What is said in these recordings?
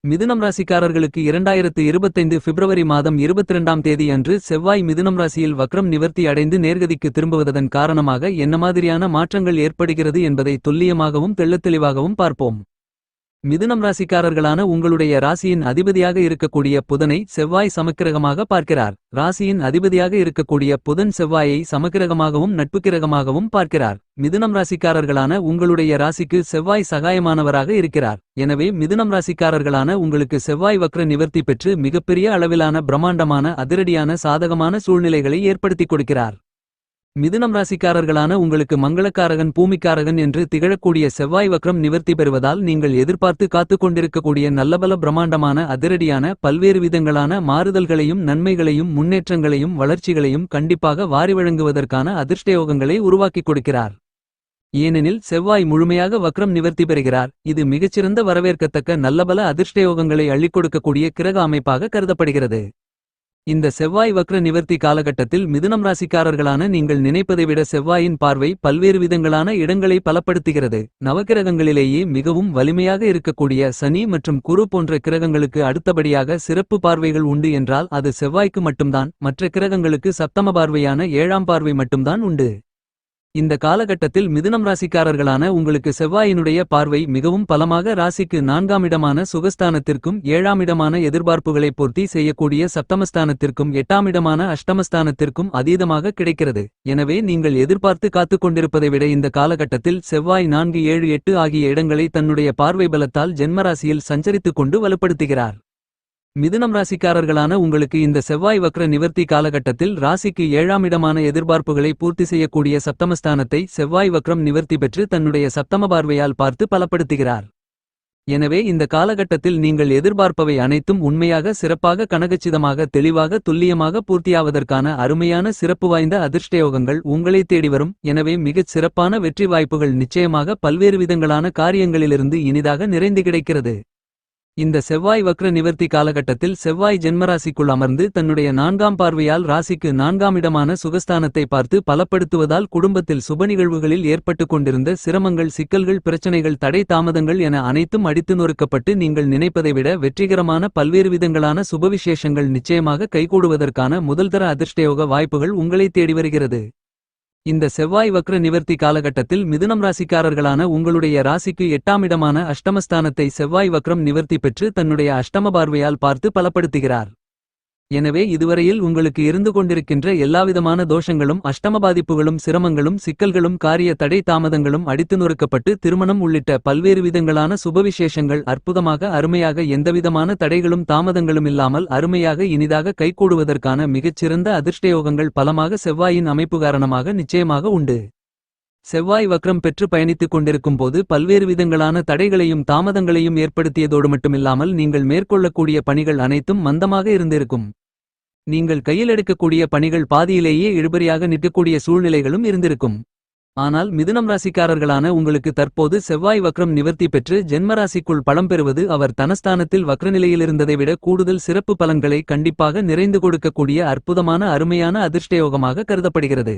மிதுனம் ராசிக்காரர்களுக்கு 2025 பிப்ரவரி மாதம் 22ஆம் தேதி அன்று செவ்வாய் மிதுனம் ராசியில் வக்ரம் நிவர்த்தி அடைந்து நேர்கதிக்கு திரும்புவதன் காரணமாக என்ன மாதிரியான மாற்றங்கள் ஏற்படுகிறது என்பதை துல்லியமாகவும் தெள்ளத்தெளிவாகவும் பார்ப்போம். மிதுனம் ராசிக்காரர்களான உங்களுடைய ராசியின் அதிபதியாக இருக்கக்கூடிய புதனை செவ்வாய் சமக்கிரகமாக பார்க்கிறார். ராசியின் அதிபதியாக இருக்கக்கூடிய புதன் செவ்வாயை சமக்கிரகமாகவும் நட்புக்கிரகமாகவும் பார்க்கிறார். மிதுனம் ராசிக்காரர்களான உங்களுடைய ராசிக்கு செவ்வாய் சகாயமானவராக இருக்கிறார். எனவே மிதுனம் ராசிக்காரர்களான உங்களுக்கு செவ்வாய் வக்ர நிவர்த்தி பெற்று மிகப்பெரிய அளவிலான பிரம்மாண்டமான அதிரடியான சாதகமான சூழ்நிலைகளை ஏற்படுத்திக் கொடுக்கிறார். மிதுனம் ராசிக்காரர்களான உங்களுக்கு மங்களக்காரகன் பூமிக்காரகன் என்று திகழக்கூடிய செவ்வாய் வக்ரம் நிவர்த்தி பெறுவதால் நீங்கள் எதிர்பார்த்து காத்துக் கொண்டிருக்கக்கூடிய நல்லபல பிரம்மாண்டமான அதிரடியான பல்வேறு விதங்களான மாறுதல்களையும் நன்மைகளையும் முன்னேற்றங்களையும் வளர்ச்சிகளையும் கண்டிப்பாக வாரி வழங்குவதற்கான அதிர்ஷ்டயோகங்களை உருவாக்கிக் கொடுக்கிறார். ஏனெனில் செவ்வாய் முழுமையாக வக்ரம் நிவர்த்தி பெறுகிறார். இது மிகச்சிறந்த வரவேற்கத்தக்க நல்லபல அதிர்ஷ்டயோகங்களை அள்ளிக் கொடுக்கக்கூடிய கிரக அமைப்பாக கருதப்படுகிறது. இந்த செவ்வாய் வக்ர நிவர்த்தி காலகட்டத்தில் மிதுனம் ராசிக்காரர்களான நீங்கள் நினைப்பதை விட செவ்வாயின் பார்வை பல்வேறு விதங்களான இடங்களை பலப்படுத்துகிறது. நவகிரகங்களிலேயே மிகவும் வலிமையாக இருக்கக்கூடிய சனி மற்றும் குரு போன்ற கிரகங்களுக்கு அடுத்தபடியாக சிறப்பு பார்வைகள் உண்டு என்றால் அது செவ்வாய்க்கு மட்டும்தான். மற்ற கிரகங்களுக்கு சப்தம பார்வையான 7ஆம் பார்வை மட்டும்தான் உண்டு. இந்த காலகட்டத்தில் மிதுனம் ராசிக்காரர்களான உங்களுக்கு செவ்வாயினுடைய பார்வை மிகவும் பலமாக ராசிக்கு 4ஆம் இடமான சுகஸ்தானத்திற்கும் 7ஆம் இடமான எதிர்பார்ப்புகளை பூர்த்தி செய்யக்கூடிய சப்தமஸ்தானத்திற்கும் 8ஆம் இடமான அஷ்டமஸ்தானத்திற்கும் அதீதமாக கிடைக்கிறது. எனவே நீங்கள் எதிர்பார்த்து காத்துக் கொண்டிருப்பதை விட இந்த காலகட்டத்தில் செவ்வாய் 4, 7, 8 ஆகிய இடங்களை தன்னுடைய பார்வை பலத்தால் ஜென்மராசியில் சஞ்சரித்துக் கொண்டு வலுப்படுத்துகிறார். மிதுனம் ராசிக்காரர்களான உங்களுக்கு இந்த செவ்வாய் வக்ர நிவர்த்தி காலகட்டத்தில் ராசிக்கு 7ஆம் இடமான எதிர்பார்ப்புகளை பூர்த்தி செய்யக்கூடிய சப்தமஸ்தானத்தை செவ்வாய் வக்ரம் நிவர்த்தி பெற்று தன்னுடைய சப்தம பார்வையால் பார்த்து பலப்படுத்துகிறார். எனவே இந்த காலகட்டத்தில் நீங்கள் எதிர்பார்ப்பவை அனைத்தும் உண்மையாக சிறப்பாக கனகச்சிதமாக தெளிவாக துல்லியமாக பூர்த்தியாவதற்கான அருமையான சிறப்பு வாய்ந்த அதிர்ஷ்டயோகங்கள் உங்களை தேடி வரும். எனவே மிகச் சிறப்பான வெற்றி வாய்ப்புகள் நிச்சயமாக பல்வேறு விதங்களான காரியங்களிலிருந்து இனிதாக நிறைந்து கிடைக்கிறது. இந்த செவ்வாய் வக்ர நிவர்த்தி காலகட்டத்தில் செவ்வாய் ஜென்மராசிக்குள் அமர்ந்து தன்னுடைய 4ஆம் பார்வையால் ராசிக்கு 4ஆம் இடமான சுகஸ்தானத்தை பார்த்து பலப்படுத்துவதால் குடும்பத்தில் சுப நிகழ்வுகளில் ஏற்பட்டு கொண்டிருந்த சிரமங்கள் சிக்கல்கள் பிரச்சனைகள் தடை தாமதங்கள் என அனைத்தும் அடித்து நொறுக்கப்பட்டு நீங்கள் நினைப்பதை விட வெற்றிகரமான பல்வேறு விதங்களான சுபவிசேஷங்கள் நிச்சயமாக கைகூடுவதற்கான முதல்தர அதிர்ஷ்டயோக வாய்ப்புகள் உங்களை தேடி வருகிறது. இந்த செவ்வாய் வக்ர நிவர்த்தி காலகட்டத்தில் மிதுனம் ராசிக்காரர்களான உங்களுடைய ராசிக்கு 8ஆம் இடமான அஷ்டமஸ்தானத்தை செவ்வாய் வக்ரம் நிவர்த்தி பெற்று தன்னுடைய அஷ்டம பார்வையால் பார்த்து பலப்படுத்துகிறார். எனவே இதுவரையில் உங்களுக்கு இருந்து கொண்டிருக்கின்ற எல்லாவிதமான தோஷங்களும் அஷ்டம பாதிப்புகளும் சிரமங்களும் சிக்கல்களும் காரிய தடை தாமதங்களும் அடித்து நொறுக்கப்பட்டு திருமணம் உள்ளிட்ட பல்வேறு விதங்களான சுபவிசேஷங்கள் அற்புதமாக அருமையாக எந்தவிதமான தடைகளும் தாமதங்களும் இல்லாமல் அருமையாக இனிதாக கைகூடுவதற்கான மிகச்சிறந்த அதிர்ஷ்டயோகங்கள் பலமாக செவ்வாயின் அமைப்பு காரணமாக நிச்சயமாக உண்டு. செவ்வாய் வக்ரம் பெற்று பயணித்துக் கொண்டிருக்கும் போது பல்வேறு விதங்களான தடைகளையும் தாமதங்களையும் ஏற்படுத்தியதோடு மட்டுமில்லாமல் நீங்கள் மேற்கொள்ளக்கூடிய பணிகள் அனைத்தும் மந்தமாக இருந்திருக்கும். நீங்கள் கையில் எடுக்கக்கூடிய பணிகள் பாதியிலேயே இழுபறியாக நிற்கக்கூடிய சூழ்நிலைகளும் இருந்திருக்கும். ஆனால் மிதுனம் ராசிக்காரர்களான உங்களுக்கு தற்போது செவ்வாய் வக்ரம் நிவர்த்தி பெற்று ஜென்மராசிக்குள் பலம் பெறுவது அவர் தனஸ்தானத்தில் வக்ரநிலையிலிருந்ததை விட கூடுதல் சிறப்பு பலன்களை கண்டிப்பாக நிறைந்து கொடுக்கக்கூடிய அற்புதமான அருமையான அதிர்ஷ்டயோகமாக கருதப்படுகிறது.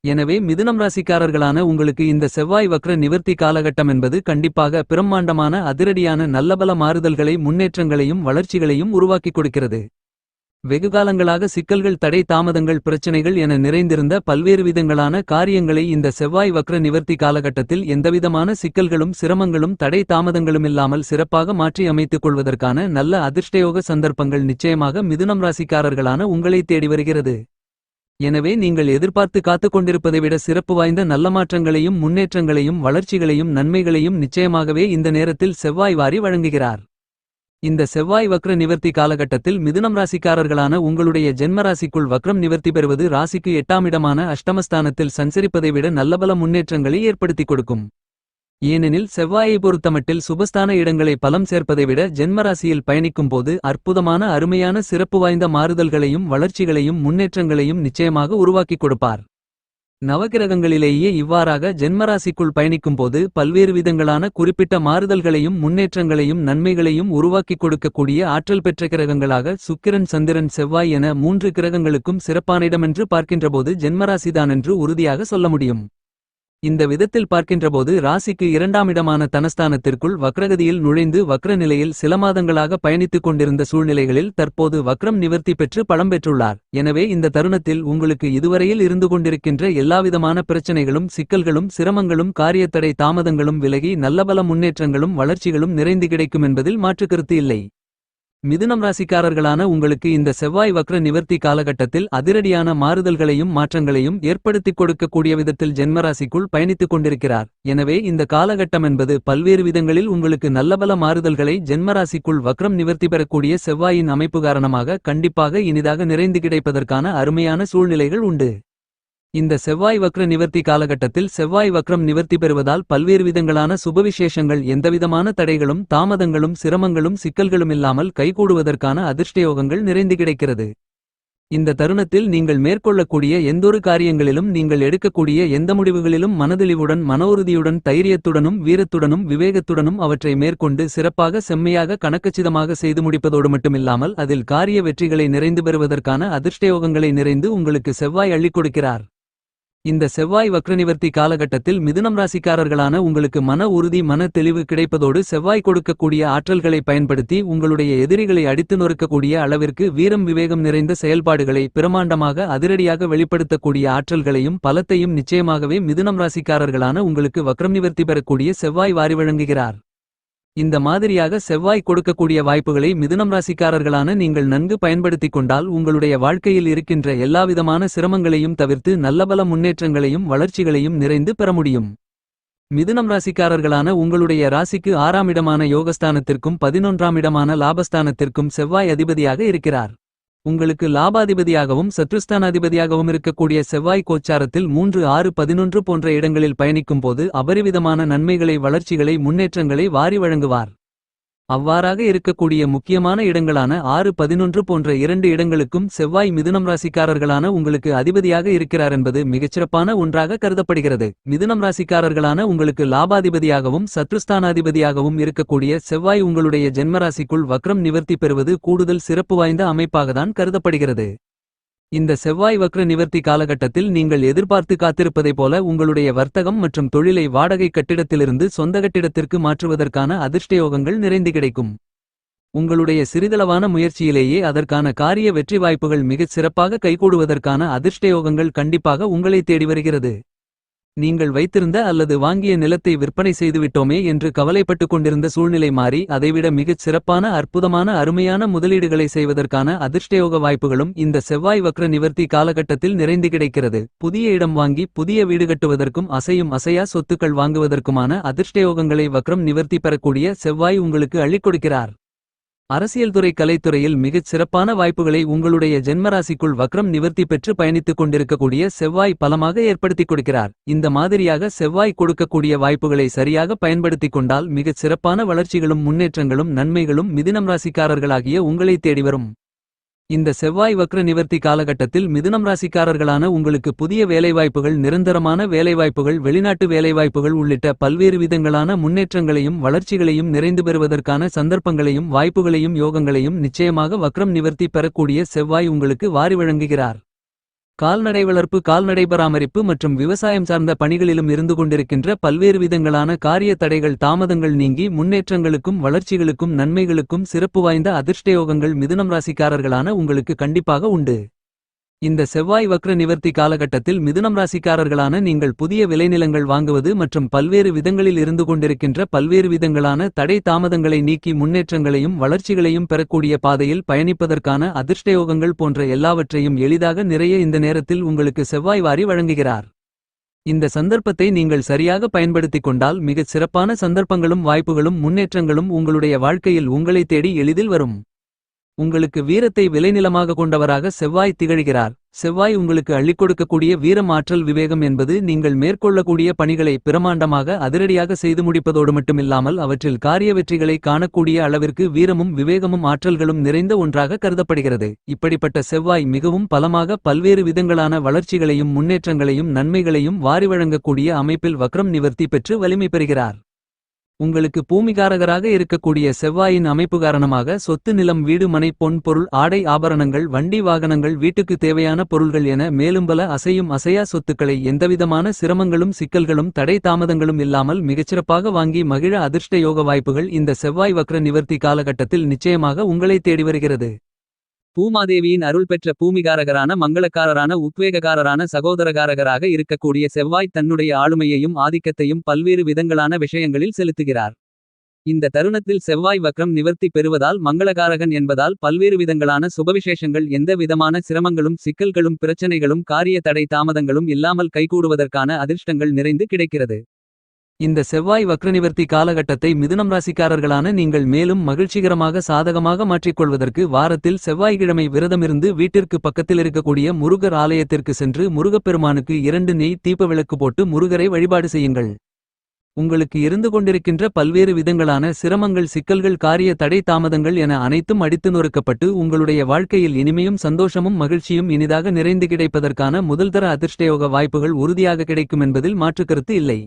எனவே மிதுனம் ராசிக்காரர்களான உங்களுக்கு இந்த செவ்வாய் வக்ர நிவர்த்தி காலகட்டம் என்பது கண்டிப்பாக பிரம்மாண்டமான அதிரடியான நல்லபல மாறுதல்களை முன்னேற்றங்களையும் வளர்ச்சிகளையும் உருவாக்கிக் கொடுக்கிறது. வெகுகாலங்களாக சிக்கல்கள் தடை தாமதங்கள் பிரச்சனைகள் என நிறைந்திருந்த பல்வேறு விதங்களான காரியங்களை இந்த செவ்வாய் வக்ர நிவர்த்தி காலகட்டத்தில் எந்தவிதமான சிக்கல்களும் சிரமங்களும் தடை தாமதங்களுமில்லாமல் சிறப்பாக மாற்றி அமைத்துக் கொள்வதற்கான நல்ல அதிர்ஷ்டயோக சந்தர்ப்பங்கள் நிச்சயமாக மிதுனம் ராசிக்காரர்களான உங்களை தேடி வருகிறது. எனவே நீங்கள் எதிர்பார்த்து காத்துக் கொண்டிருப்பதை விட சிறப்பு வாய்ந்த நல்ல மாற்றங்களையும் முன்னேற்றங்களையும் வளர்ச்சிகளையும் நன்மைகளையும் நிச்சயமாகவே இந்த நேரத்தில் செவ்வாய் வாரி வழங்குகிறார். இந்த செவ்வாய் வக்ர நிவர்த்தி காலகட்டத்தில் மிதுனம் ராசிக்காரர்களான உங்களுடைய ஜென்மராசிக்குள் வக்ரம் நிவர்த்தி பெறுவது ராசிக்கு 8ஆம் இடமான அஷ்டமஸ்தானத்தில் சஞ்சரிப்பதை விட நல்லபல முன்னேற்றங்களை ஏற்படுத்திக் கொடுக்கும். ஏனெனில் செவ்வாயை பொறுத்தமட்டில் சுபஸ்தான இடங்களை பலம் சேர்ப்பதை விட ஜென்மராசியில் பயணிக்கும் போது அற்புதமான அருமையான சிறப்பு வாய்ந்த மாறுதல்களையும் வளர்ச்சிகளையும் முன்னேற்றங்களையும் நிச்சயமாக உருவாக்கிக் கொடுப்பார். நவகிரகங்களிலேயே இவ்வாறாக ஜென்மராசிக்குள் பயணிக்கும் போது பல்வேறு விதங்களான குறிப்பிட்ட மாறுதல்களையும் முன்னேற்றங்களையும் நன்மைகளையும் உருவாக்கிக் கொடுக்கக்கூடிய ஆற்றல் பெற்ற கிரகங்களாக சுக்கிரன் சந்திரன் செவ்வாய் என 3 கிரகங்களுக்கும் சிறப்பான இடமென்று பார்க்கின்றபோது ஜென்மராசிதான் என்று உறுதியாக சொல்ல முடியும். இந்த விதத்தில் பார்க்கின்றபோது ராசிக்கு இரண்டாம் இடமான தனஸ்தானத்திற்குள் வக்ரகதியில் நுழைந்து வக்ர நிலையில் சில மாதங்களாக பயணித்துக் கொண்டிருந்த சூழ்நிலைகளில் தற்போது வக்ரம் நிவர்த்தி பெற்று பலம் பெற்றுள்ளார். எனவே இந்த தருணத்தில் உங்களுக்கு இதுவரையில் இருந்து கொண்டிருக்கின்ற எல்லாவிதமான பிரச்சனைகளும் சிக்கல்களும் சிரமங்களும் காரியத்தடை தாமதங்களும் விலகி நல்லபல முன்னேற்றங்களும் வளர்ச்சிகளும் நிறைந்து கிடைக்கும் என்பதில் மாற்றுக்கருத்து இல்லை. மிதுனம் ராசிக்காரர்களான உங்களுக்கு இந்த செவ்வாய் வக்ர நிவர்த்தி காலகட்டத்தில் அதிரடியான மாறுதல்களையும் மாற்றங்களையும் ஏற்படுத்திக் கொடுக்கக்கூடிய விதத்தில் ஜென்மராசிக்குள் பயணித்துக் கொண்டிருக்கிறார். எனவே இந்த காலகட்டம் என்பது பல்வேறு விதங்களில் உங்களுக்கு நல்லபல மாறுதல்களை ஜென்மராசிக்குள் வக்ரம் நிவர்த்தி பெறக்கூடிய செவ்வாயின் அமைப்பு காரணமாக கண்டிப்பாக இனிதாக நிறைந்து கிடைப்பதற்கான அருமையான சூழ்நிலைகள் உண்டு. இந்த செவ்வாய் வக்ர நிவர்த்தி காலகட்டத்தில் செவ்வாய் வக்ரம் நிவர்த்தி பெறுவதால் பல்வேறு விதங்களான சுபவிசேஷங்கள் எந்தவிதமான தடைகளும் தாமதங்களும் சிரமங்களும் சிக்கல்களுமில்லாமல் கைகூடுவதற்கான அதிர்ஷ்டயோகங்கள் நிறைந்து கிடைக்கிறது. இந்த தருணத்தில் நீங்கள் மேற்கொள்ளக்கூடிய எந்தொரு காரியங்களிலும் நீங்கள் எடுக்கக்கூடிய எந்த முடிவுகளிலும் மனதெளிவுடன் மனோறுதியுடன் தைரியத்துடனும் வீரத்துடனும் விவேகத்துடனும் அவற்றை மேற்கொண்டு சிறப்பாக செம்மையாக கணக்கச்சிதமாக செய்து முடிப்பதோடு மட்டுமில்லாமல் அதில் காரிய வெற்றிகளை நிறைந்து பெறுவதற்கான அதிர்ஷ்டயோகங்களை நிறைந்து உங்களுக்கு செவ்வாய் அள்ளிக் கொடுக்கிறார். இந்த செவ்வாய் வக்ரநிவர்த்தி காலகட்டத்தில் மிதுனம் ராசிக்காரர்களான உங்களுக்கு மன உறுதி மன தெளிவு கிடைப்பதோடு செவ்வாய் கொடுக்கக்கூடிய ஆற்றல்களை பயன்படுத்தி உங்களுடைய எதிரிகளை அடித்து நொறுக்கக்கூடிய அளவிற்கு வீரம் விவேகம் நிறைந்த செயல்பாடுகளை பிரமாண்டமாக அதிரடியாக வெளிப்படுத்தக்கூடிய ஆற்றல்களையும் பலத்தையும் நிச்சயமாகவே மிதுனம் ராசிக்காரர்களான உங்களுக்கு வக்ரம் நிவர்த்தி பெறக்கூடிய செவ்வாய் வாரி வழங்குகிறார். இந்த மாதிரியாக செவ்வாய் கொடுக்கக்கூடிய வாய்ப்புகளை மிதுனம் ராசிக்காரர்களான நீங்கள் நன்கு பயன்படுத்திக் கொண்டால் உங்களுடைய வாழ்க்கையில் இருக்கின்ற எல்லாவிதமான சிரமங்களையும் தவிர்த்து நல்லபல முன்னேற்றங்களையும் வளர்ச்சிகளையும் நிறைந்து பெற முடியும். மிதுனம் ராசிக்காரர்களான உங்களுடைய ராசிக்கு 6ஆம் இடமான யோகஸ்தானத்திற்கும் 11ஆம் இடமான லாபஸ்தானத்திற்கும் செவ்வாய் அதிபதியாக இருக்கிறார். உங்களுக்கு லாபாதிபதியாகவும் சத்ருஸ்தானாதிபதியாகவும் இருக்கக்கூடிய செவ்வாய் கோச்சாரத்தில் 3, 6, 11 போன்ற இடங்களில் பயணிக்கும் போது அபரிவிதமான நன்மைகளை வளர்ச்சிகளை முன்னேற்றங்களை வாரி வழங்குவார். அவ்வாறாக இருக்கக்கூடிய முக்கியமான இடங்களான 6, 11 போன்ற 2 இடங்களுக்கும் செவ்வாய் மிதுனம் ராசிக்காரர்களான உங்களுக்கு அதிபதியாக இருக்கிறார் என்பது மிகச்சிறப்பான ஒன்றாக கருதப்படுகிறது. மிதுனம் ராசிக்காரர்களான உங்களுக்கு லாபாதிபதியாகவும் சத்ருஸ்தானாதிபதியாகவும் இருக்கக்கூடிய செவ்வாய் உங்களுடைய ஜென்மராசிக்குள் வக்ரம் நிவர்த்தி பெறுவது கூடுதல் சிறப்பு வாய்ந்த அமைப்பாகத்தான் கருதப்படுகிறது. இந்த செவ்வாய் வக்ர நிவர்த்தி காலகட்டத்தில் நீங்கள் எதிர்பார்த்து காத்திருப்பதைப் போல உங்களுடைய வர்த்தகம் மற்றும் தொழிலை வாடகை கட்டிடத்திலிருந்து சொந்த கட்டிடத்திற்கு மாற்றுவதற்கான அதிர்ஷ்டயோகங்கள் நிறைந்து கிடைக்கும். உங்களுடைய சிறிதளவான முயற்சியிலேயே அதற்கான காரிய வெற்றி வாய்ப்புகள் மிகச் சிறப்பாக கைகூடுவதற்கான அதிர்ஷ்டயோகங்கள் கண்டிப்பாக உங்களை தேடி வருகிறது. நீங்கள் வைத்திருந்த அல்லது வாங்கிய நிலத்தை விற்பனை செய்துவிட்டோமே என்று கவலைப்பட்டுக் கொண்டிருந்த சூழ்நிலை மாறி அதைவிட மிகச் சிறப்பான அற்புதமான அருமையான முதலீடுகளை செய்வதற்கான அதிர்ஷ்டயோக வாய்ப்புகளும் இந்த செவ்வாய் வக்ர நிவர்த்தி காலகட்டத்தில் நிறைந்து கிடைக்கிறது. புதிய இடம் வாங்கி புதிய வீடு கட்டுவதற்கும் அசையும் அசையா சொத்துக்கள் வாங்குவதற்குமான அதிர்ஷ்டயோகங்களை வக்ரம் நிவர்த்தி பெறக்கூடிய செவ்வாய் உங்களுக்கு அள்ளிக் கொடுக்கிறார். அரசியல்துறை கலைத்துறையில் மிகச் சிறப்பான வாய்ப்புகளை உங்களுடைய ஜென்மராசிக்குள் வக்ரம் நிவர்த்தி பெற்று பயணித்துக் கொண்டிருக்கக்கூடிய செவ்வாய் பலமாக ஏற்படுத்திக் கொடுக்கிறார். இந்த மாதிரியாக செவ்வாய் கொடுக்கக்கூடிய வாய்ப்புகளை சரியாக பயன்படுத்திக் கொண்டால் மிகச் சிறப்பான வளர்ச்சிகளும் முன்னேற்றங்களும் நன்மைகளும் மிதுனம் ராசிக்காரர்களாகிய உங்களை தேடி வரும். இந்த செவ்வாய் வக்ர நிவர்த்தி காலகட்டத்தில் மிதுனம் ராசிக்காரர்களான உங்களுக்கு புதிய வேலைவாய்ப்புகள் நிரந்தரமான வேலைவாய்ப்புகள் வெளிநாட்டு வேலைவாய்ப்புகள் உள்ளிட்ட பல்வேறு விதங்களான முன்னேற்றங்களையும் வளர்ச்சிகளையும் நிறைந்து பெறுவதற்கான சந்தர்ப்பங்களையும் வாய்ப்புகளையும் யோகங்களையும் நிச்சயமாக வக்ரம் நிவர்த்தி பெறக்கூடிய செவ்வாய் உங்களுக்கு வாரி வழங்குகிறார். கால்நடை வளர்ப்பு கால்நடை பராமரிப்பு மற்றும் விவசாயம் சார்ந்த பணிகளிலும் இருந்து கொண்டிருக்கின்ற பல்வேறு விதங்களான காரிய தடைகள் தாமதங்கள் நீங்கி முன்னேற்றங்களுக்கும் வளர்ச்சிகளுக்கும் நன்மைகளுக்கும் சிறப்பு வாய்ந்த அதிர்ஷ்டயோகங்கள் மிதுனம் ராசிக்காரர்களான உங்களுக்கு கண்டிப்பாக உண்டு. இந்த செவ்வாய் வக்ர நிவர்த்தி காலகட்டத்தில் மிதுனம் ராசிக்காரர்களான நீங்கள் புதிய விளைநிலங்கள் வாங்குவது மற்றும் பல்வேறு விதங்களில் இருந்து கொண்டிருக்கின்ற பல்வேறு விதங்களான தடை தாமதங்களை நீக்கி முன்னேற்றங்களையும் வளர்ச்சிகளையும் பெறக்கூடிய பாதையில் பயணிப்பதற்கான அதிர்ஷ்டயோகங்கள் போன்ற எல்லாவற்றையும் எளிதாக நிறைய இந்த நேரத்தில் உங்களுக்கு செவ்வாய் வாரி வழங்குகிறார். இந்த சந்தர்ப்பத்தை நீங்கள் சரியாக பயன்படுத்திக் கொண்டால் மிகச் சிறப்பான சந்தர்ப்பங்களும் வாய்ப்புகளும் முன்னேற்றங்களும் உங்களுடைய வாழ்க்கையில் உங்களை தேடி எளிதில் வரும். உங்களுக்கு வீரத்தை விளைநிலமாக கொண்டவராக செவ்வாய் திகழ்கிறார். செவ்வாய் உங்களுக்கு அள்ளிக் கொடுக்கக்கூடிய வீரம் ஆற்றல் விவேகம் என்பது நீங்கள் மேற்கொள்ளக்கூடிய பணிகளை பிரமாண்டமாக அதிரடியாக செய்து முடிப்பதோடு மட்டுமில்லாமல் அவற்றில் காரிய வெற்றிகளை காணக்கூடிய அளவிற்கு வீரமும் விவேகமும் ஆற்றல்களும் நிறைந்த ஒன்றாக கருதப்படுகிறது. இப்படிப்பட்ட செவ்வாய் மிகவும் பலமாக பல்வேறு விதங்களான வளர்ச்சிகளையும் முன்னேற்றங்களையும் நன்மைகளையும் வாரி வழங்கக்கூடிய அமைப்பில் வக்ரம் நிவர்த்தி பெற்று வலிமை பெறுகிறார். உங்களுக்கு பூமிகாரகராக இருக்கக்கூடிய செவ்வாயின் அமைப்பு காரணமாக சொத்து நிலம் வீடு மனை பொன் பொருள் ஆடை ஆபரணங்கள் வண்டி வாகனங்கள் வீட்டுக்கு தேவையான பொருள்கள் என மேலும் பல அசையும் அசையா சொத்துக்களை எந்தவிதமான சிரமங்களும் சிக்கல்களும் தடை தாமதங்களும் இல்லாமல் மிகச்சிறப்பாக வாங்கி மகிழ அதிர்ஷ்ட யோக வாய்ப்புகள் இந்த செவ்வாய் வக்ர நிவர்த்தி காலகட்டத்தில் நிச்சயமாக உங்களை தேடி வருகிறது. பூமாதேவியின் அருள் பெற்ற பூமிகாரகரான மங்களக்காரரான உத்வேகக்காரரான சகோதரகாரகராக இருக்கக்கூடிய செவ்வாய் தன்னுடைய ஆளுமையையும் ஆதிக்கத்தையும் பல்வேறு விதங்களான விஷயங்களில் செலுத்துகிறார். இந்த தருணத்தில் செவ்வாய் வக்ரம் நிவர்த்தி பெறுவதால் மங்களகாரகன் என்பதால் பல்வேறு விதங்களான சுபவிசேஷங்கள் எந்த விதமான சிரமங்களும் சிக்கல்களும் பிரச்சனைகளும் காரிய தடை தாமதங்களும் இல்லாமல் கைகூடுவதற்கான அதிர்ஷ்டங்கள் நிறைந்து கிடைக்கிறது. இந்த செவ்வாய் வக்ரநிவர்த்தி காலகட்டத்தை மிதுனம் ராசிக்காரர்களான நீங்கள் மேலும் மகிழ்ச்சிகரமாக சாதகமாக மாற்றிக்கொள்வதற்கு வாரத்தில் செவ்வாய்க்கிழமை விரதமிருந்து வீட்டிற்கு பக்கத்தில் இருக்கக்கூடிய முருகர் ஆலயத்திற்கு சென்று முருகப்பெருமானுக்கு 2 நெய் தீப விளக்கு போட்டு முருகரை வழிபாடு செய்யுங்கள். உங்களுக்கு இருந்து கொண்டிருக்கின்ற பல்வேறு விதங்களான சிரமங்கள் சிக்கல்கள் காரிய தடை தாமதங்கள் என அனைத்தும் அடித்து நொறுக்கப்பட்டு உங்களுடைய வாழ்க்கையில் இனிமையும் சந்தோஷமும் மகிழ்ச்சியும் இனிதாக நிறைந்து கிடைப்பதற்கான முதல்தர அதிர்ஷ்டயோக வாய்ப்புகள் உறுதியாக கிடைக்கும் என்பதில் மாற்றுக்கருத்து இல்லை.